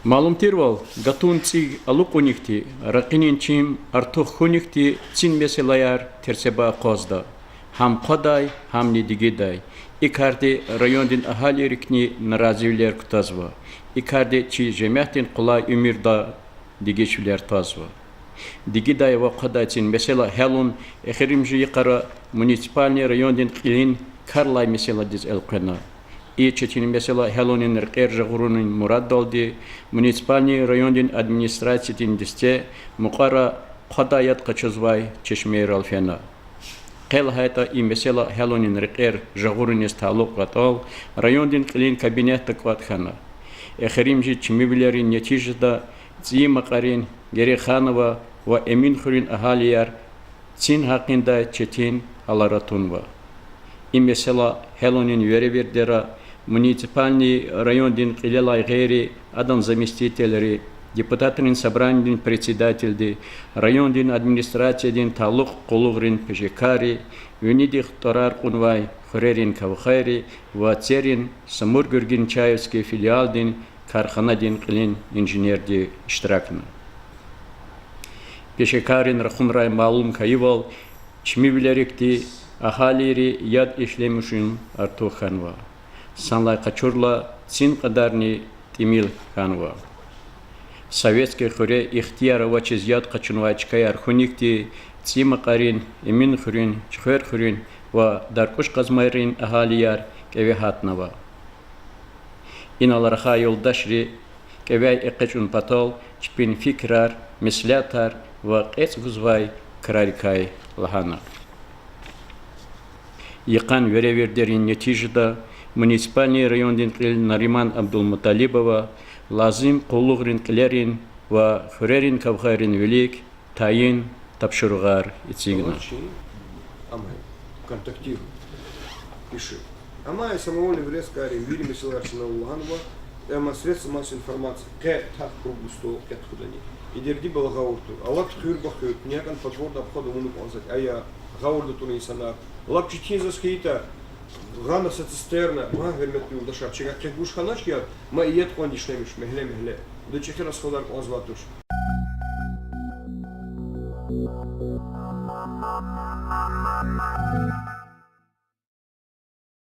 Малумтирвал гатунци алукунихти ракининчим артухунихти цин меселаяр терсеба козда. Хам қодай, хам нидигидай. Икарди райондин ахалирикни наразивлер кутазва. Икарди чи жемяхтин кулай умирда дигишвлер тазва. Дигидай ва қодай цин месела хелун эхеримжи якара муниципальный райондин қилин карлай месела диз элқена. И четин месела хелунин рқер жагурунин мурад долди муниципальный райондин администрациятин дисте муқара қодаят қачузвай чешмейр алфена. Қел хайта и месела хелунин рқер жагурунис талуқ ватал райондин қилин кабинетта кватхана. Эхеримжи чмивлерин нетижда Цима Қарин, Гереханова ва Эмин Хурин Ахалияр цин хақинда четин аларатунва. И месела хелунин веревердера муниципальный райондин қилелай гейри адан заместителери депутатырин собранин председательди райондин администрациядин талуқ қулуғрин пешекари юнидих торар кунвай хурерин кавхайри ва церин самургургин чаевский филиалдин карханадин қилин инженерди иштиракна. Пешекарин рахунрай малум кайвал чмивлерикти ахалири яд ишлемушин арту ханва. Санлай качурла цин qadarni тимил ханва. Советский хуре ихтияра вачиз яд качунвай чкаяр хуникти Цима Қарин, Эмин Хурин, Чхер Хурин ва Даркуш Казмайрин ахалияр кевихатнава. Иналарха юлдашри кевай экачун патол чпин фикрар, мислятар ва эцгузвай крарикай лахана. Якан веревердерин нетижда муниципальный райондин қил Нариман Абдулмуталибова лазим қулуғрин қилерин ва хурерин кавхайрин велик тайин тапшырғар итсигна. Контактируй, пиши. Ама самовольный в Лескаре, Вильям Меселарсина Улганова, эма средства массовой информации, кэ так кругусто, кэ тхудани. И дерди был гаурту. Аллах тхюр бахют, някан подворда обхода муну понзать, а я гаурду туна и санар. Аллах читин заскита, гана са цистерна, ма вермет пил дашар, чека кэ буш ханачки, ма иет кондишнемиш, мехле. До чехера сходар понзватуш.